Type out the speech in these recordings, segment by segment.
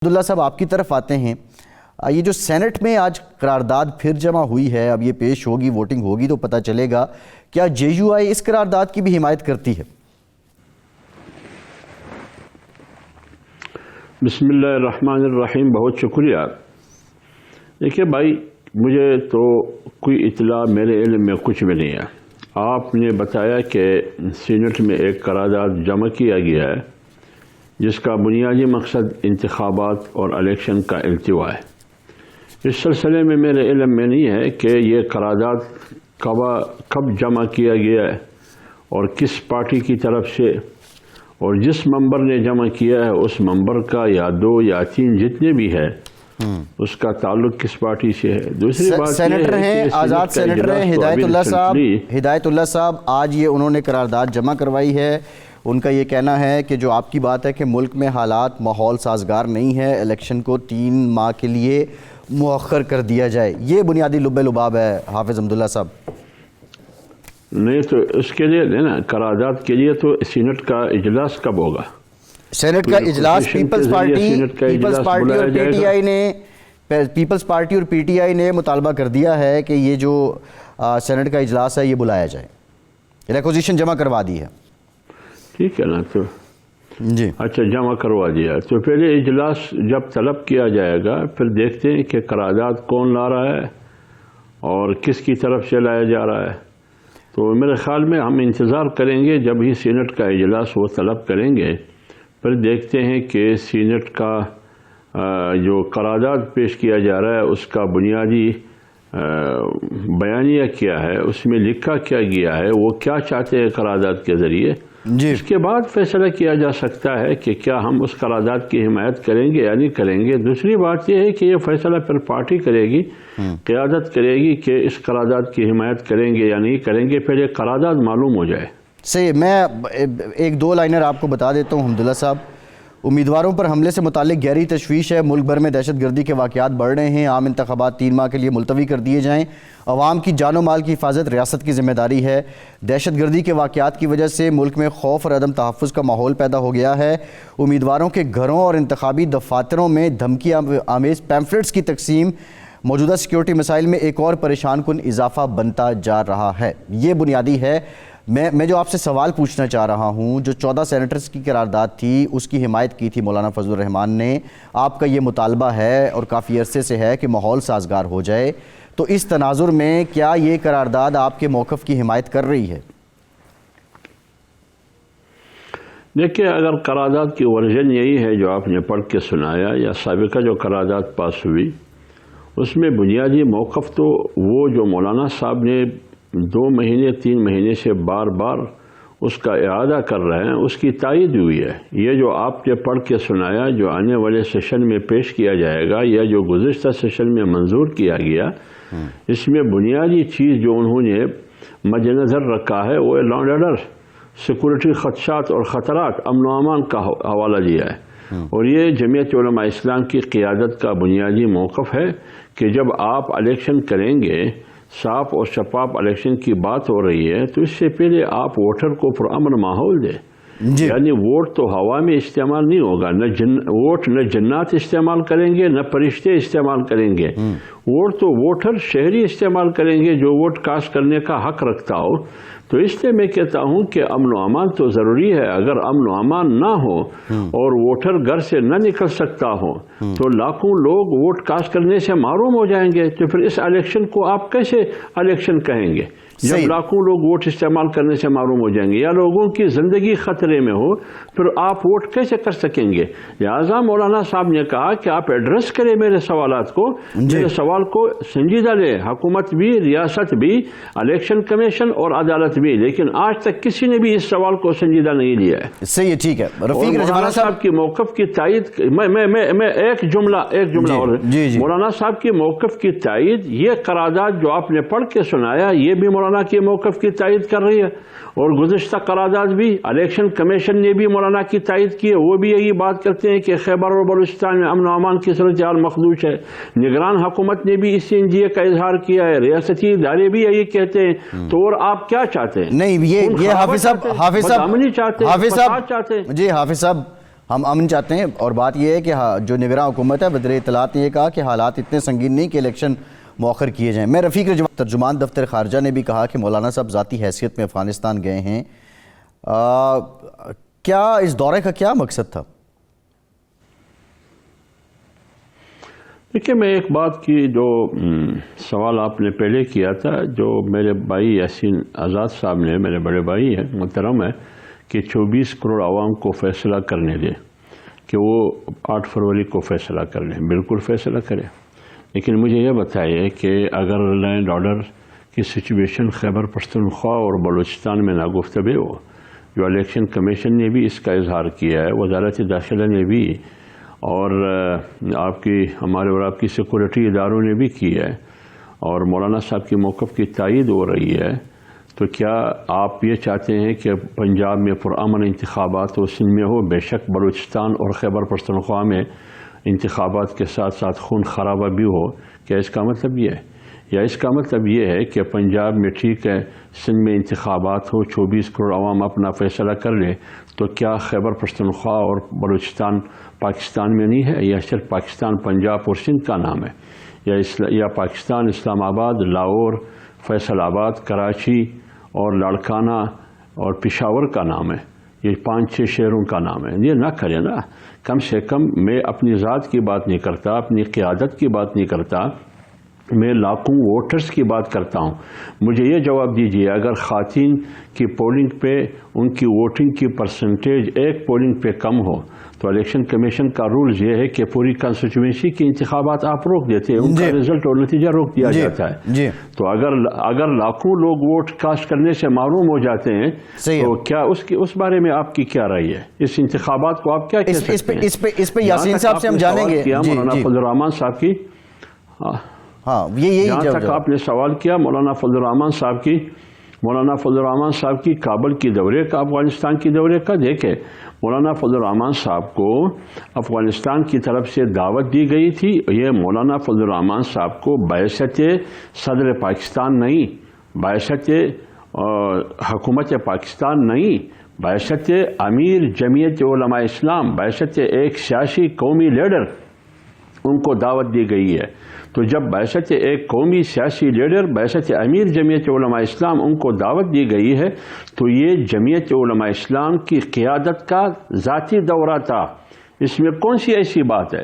عبداللہ صاحب آپ کی طرف آتے ہیں. یہ جو سینٹ میں آج قرارداد پھر جمع ہوئی ہے، اب یہ پیش ہوگی، ووٹنگ ہوگی تو پتہ چلے گا. کیا جے یو آئی اس قرارداد کی بھی حمایت کرتی ہے؟ بسم اللہ الرحمن الرحیم. بہت شکریہ. دیکھیے بھائی، مجھے تو کوئی اطلاع میرے علم میں کچھ بھی نہیں ہے. آپ نے بتایا کہ سینٹ میں ایک قرارداد جمع کیا گیا ہے جس کا بنیادی مقصد انتخابات اور الیکشن کا التوا ہے. اس سلسلے میں میرے علم میں نہیں ہے کہ یہ قرارداد کب جمع کیا گیا ہے اور کس پارٹی کی طرف سے، اور جس ممبر نے جمع کیا ہے اس ممبر کا یا 2 یا 3 جتنے بھی ہے اس کا تعلق کس پارٹی سے ہے. دوسری بات سینیٹر ہیں، آزاد سینیٹر ہیں ہدایت اللہ صاحب. آج یہ انہوں نے قرارداد جمع کروائی ہے. ان کا یہ کہنا ہے کہ جو آپ کی بات ہے کہ ملک میں حالات ماحول سازگار نہیں ہے، الیکشن کو 3 ماہ کے لیے مؤخر کر دیا جائے. یہ بنیادی لب لباب ہے حافظ عبداللہ صاحب. نہیں تو اس کے لیے نا قرارداد کے لیے تو سینٹ کا اجلاس کب ہوگا؟ سینٹ کا اجلاس پیپلز پارٹی اور پی ٹی آئی نے مطالبہ کر دیا ہے کہ یہ جو سینٹ کا اجلاس ہے یہ بلایا جائے. ریکوزیشن جمع کروا دی ہے. ٹھیک ہے نا، تو جی اچھا جمع کروا دیا. تو پہلے اجلاس جب طلب کیا جائے گا پھر دیکھتے ہیں کہ قرارداد کون لا رہا ہے اور کس کی طرف سے لایا جا رہا ہے. تو میرے خیال میں ہم انتظار کریں گے جب ہی سینٹ کا اجلاس وہ طلب کریں گے، پھر دیکھتے ہیں کہ سینٹ کا جو قرارداد پیش کیا جا رہا ہے اس کا بنیادی بیانیہ کیا ہے، اس میں لکھا کیا گیا ہے، وہ کیا چاہتے ہیں قرارداد کے ذریعے. اس کے بعد فیصلہ کیا جا سکتا ہے کہ کیا ہم اس قرارداد کی حمایت کریں گے یا نہیں کریں گے. دوسری بات یہ ہے کہ یہ فیصلہ پھر پارٹی کرے گی، قیادت کرے گی کہ اس قرارداد کی حمایت کریں گے یا نہیں کریں گے. پھر یہ قرارداد معلوم ہو جائے. صحیح. میں 1-2 لائنر آپ کو بتا دیتا ہوں عبداللہ صاحب. امیدواروں پر حملے سے متعلق گہری تشویش ہے. ملک بھر میں دہشت گردی کے واقعات بڑھ رہے ہیں. عام انتخابات 3 ماہ کے لیے ملتوی کر دیے جائیں. عوام کی جان و مال کی حفاظت ریاست کی ذمہ داری ہے. دہشت گردی کے واقعات کی وجہ سے ملک میں خوف اور عدم تحفظ کا ماحول پیدا ہو گیا ہے. امیدواروں کے گھروں اور انتخابی دفاتروں میں دھمکی آمیز پیمفلٹس کی تقسیم موجودہ سیکیورٹی مسائل میں ایک اور پریشان کن اضافہ بنتا جا رہا ہے. یہ بنیادی ہے. میں جو آپ سے سوال پوچھنا چاہ رہا ہوں، جو 14 سینیٹرز کی قرارداد تھی اس کی حمایت کی تھی مولانا فضل الرحمان نے. آپ کا یہ مطالبہ ہے اور کافی عرصے سے ہے کہ ماحول سازگار ہو جائے. تو اس تناظر میں کیا یہ قرارداد آپ کے موقف کی حمایت کر رہی ہے؟ دیکھیں، اگر قرارداد کی ورژن یہی ہے جو آپ نے پڑھ کے سنایا یا سابقہ جو قرارداد پاس ہوئی، اس میں بنیادی موقف تو وہ جو مولانا صاحب نے 2 مہینے 3 مہینے سے بار بار اس کا اعادہ کر رہے ہیں، اس کی تائید ہوئی ہے. یہ جو آپ نے پڑھ کے سنایا جو آنے والے سیشن میں پیش کیا جائے گا یا جو گزشتہ سیشن میں منظور کیا گیا، اس میں بنیادی چیز جو انہوں نے مد نظر رکھا ہے وہ لا اینڈ آرڈر، سیکورٹی خدشات اور خطرات، امن و امان کا حوالہ دیا ہے. اور یہ جمعیت علماء اسلام کی قیادت کا بنیادی موقف ہے کہ جب آپ الیکشن کریں گے، صاف اور شفاف الیکشن کی بات ہو رہی ہے، تو اس سے پہلے آپ ووٹر کو پرامن ماحول دیں. یعنی ووٹ تو ہوا میں استعمال نہیں ہوگا. ووٹ نہ جنات استعمال کریں گے نہ فرشتے استعمال کریں گے. ووٹ تو ووٹر شہری استعمال کریں گے جو ووٹ کاسٹ کرنے کا حق رکھتا ہو. تو اس لیے میں کہتا ہوں کہ امن و امان تو ضروری ہے. اگر امن و امان نہ ہو اور ووٹر گھر سے نہ نکل سکتا ہو تو لاکھوں لوگ ووٹ کاسٹ کرنے سے محروم ہو جائیں گے. تو پھر اس الیکشن کو آپ کیسے الیکشن کہیں گے جب لاکھوں لوگ ووٹ استعمال کرنے سے معروم ہو جائیں گے یا لوگوں کی زندگی خطرے میں ہو؟ پھر آپ ووٹ کیسے کر سکیں گے؟ لہٰذا مولانا صاحب نے کہا کہ آپ ایڈریس کریں میرے سوالات کو، میرے سوال کو سنجیدہ لیں، حکومت بھی، ریاست بھی، الیکشن کمیشن اور عدالت بھی. لیکن آج تک کسی نے بھی اس سوال کو سنجیدہ نہیں لیا ہے. صحیح ہے، ٹھیک ہے. رفیق مولانا صاحب کی موقف کی تائید، میں ایک جملہ اور مولانا صاحب کی موقف کی تائید، یہ قرارداد جو آپ نے پڑھ کے سنایا یہ بھی مولانا کی موقف کی تائید کر رہی ہے. اور گزشتہ قرارداد بھی الیکشن کمیشن نے بھی مولانا کی تائید کی ہے. وہ بھی یہی بات کرتے ہیں کہ خیبر اور بلوچستان میں امن و امان کی صورتحال مخدوش ہے. نگران حکومت نے بھی اس اندیے کا اظہار کیا ہے. ریاستی ادارے بھی یہی کہتے ہیں. تو اور آپ کیا چاہتے ہیں؟ نہیں، یہ حافظ صاحب چاہتے ہیں. جی حافظ صاحب ہم امن چاہتے ہیں، اور بات یہ ہے کہ جو نگراں حکومت ہے وزیر اطلاعات نے یہ کہا کہ حالات اتنے سنگین نہیں کہ الیکشن مؤخر کیے جائیں۔ میں رفیق رجوان ترجمان دفتر خارجہ نے بھی کہا کہ مولانا صاحب ذاتی حیثیت میں افغانستان گئے ہیں، کیا اس دورے کا کیا مقصد تھا؟ دیکھیے، میں ایک بات کی جو سوال آپ نے پہلے کیا تھا، جو میرے بھائی یاسین آزاد صاحب نے، میرے بڑے بھائی ہیں، محترم ہے، کہ 24 کروڑ عوام کو فیصلہ کرنے دے کہ وہ 8 فروری کو فیصلہ کر لیں، بالکل فیصلہ کرے، لیکن مجھے یہ بتائیے کہ اگر لینڈ آرڈر کی سچویشن خیبر پختونخوا اور بلوچستان میں ناگفتگو ہو، جو الیکشن کمیشن نے بھی اس کا اظہار کیا ہے، وزارت داخلہ نے بھی، اور ہمارے اور آپ کی سیکورٹی اداروں نے بھی کی ہے، اور مولانا صاحب کی موقف کی تائید ہو رہی ہے، تو کیا آپ یہ چاہتے ہیں کہ پنجاب میں پرامن انتخابات ہو، سندھ میں ہو؟ بے شک بلوچستان اور خیبر پختونخوا میں انتخابات کے ساتھ ساتھ خون خرابہ بھی ہو۔ کیا اس کا مطلب یہ ہے؟ یا اس کا مطلب یہ ہے کہ پنجاب میں ٹھیک ہے، سندھ میں انتخابات ہو، 24 کروڑ عوام اپنا فیصلہ کر لے، تو کیا خیبر پختونخوا اور بلوچستان پاکستان میں نہیں ہے؟ یا صرف پاکستان پنجاب اور سندھ کا نام ہے؟ یا پاکستان اسلام آباد، لاہور، فیصل آباد، کراچی اور لاڑکانہ اور پشاور کا نام ہے؟ یہ 5-6 شہروں کا نام ہے؟ یہ نہ کرے نا، کم سے کم۔ میں اپنی ذات کی بات نہیں کرتا، اپنی قیادت کی بات نہیں کرتا، میں لاکھوں ووٹرز کی بات کرتا ہوں۔ مجھے یہ جواب دیجیے، اگر خواتین کی پولنگ پہ ان کی ووٹنگ کی پرسنٹیج ایک پولنگ پہ کم ہو تو الیکشن کمیشن کا رولز یہ ہے کہ پوری کنسٹیٹوئنسی کی انتخابات آپ روک دیتے ہیں، ان کا رزلٹ اور نتیجہ روک دیا جاتا ہے۔ تو اگر لاکھوں لوگ ووٹ کاسٹ کرنے سے محروم ہو جاتے ہیں تو کیا اس بارے میں آپ کی کیا رائے ہے؟ اس انتخابات کو آپ کیا کہہ سکتے ہیں؟ اس پہ یاسین صاحب سے ہم جانیں گے۔ مولانا فضل الرحمان صاحب کی، جہاں تک آپ نے سوال کیا مولانا فضل الرحمان صاحب کی کابل کی دورے کا، افغانستان کی دورے کا، دیکھیں مولانا فضل الرحمان صاحب کو افغانستان کی طرف سے دعوت دی گئی تھی۔ یہ مولانا فضل الرحمان صاحب کو بعثت صدر پاکستان نہیں، بعثت حکومت پاکستان نہیں، بعثت امیر جمعیت علماء اسلام، بعثت ایک سیاسی قومی لیڈر، ان کو دعوت دی گئی ہے۔ تو جب بعثت ایک قومی سیاسی لیڈر، بعثت امیر جمعیت علماء اسلام، ان کو دعوت دی گئی ہے تو یہ جمعیت علماء اسلام کی قیادت کا ذاتی دورہ تھا۔ اس میں کون سی ایسی بات ہے؟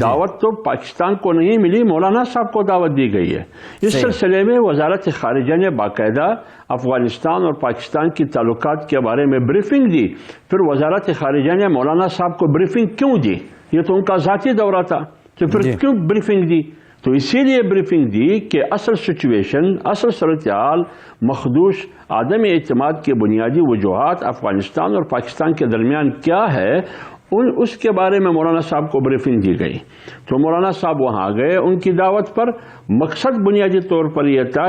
دعوت تو پاکستان کو نہیں ملی، مولانا صاحب کو دعوت دی گئی ہے۔ اس سلسلے میں وزارت خارجہ نے باقاعدہ افغانستان اور پاکستان کی تعلقات کے بارے میں بریفنگ دی۔ پھر وزارت خارجہ نے مولانا صاحب کو بریفنگ کیوں دی؟ یہ تو ان کا ذاتی دورہ تھا، تو پھر کیوں بریفنگ دی؟ تو اسی لیے بریفنگ دی کہ اصل سچویشن، اصل صورتحال، مخدوش عدم اعتماد کے بنیادی وجوہات افغانستان اور پاکستان کے درمیان کیا ہے، اس کے بارے میں مولانا صاحب کو بریفنگ دی گئی۔ تو مولانا صاحب وہاں گئے ان کی دعوت پر، مقصد بنیادی طور پر یہ تھا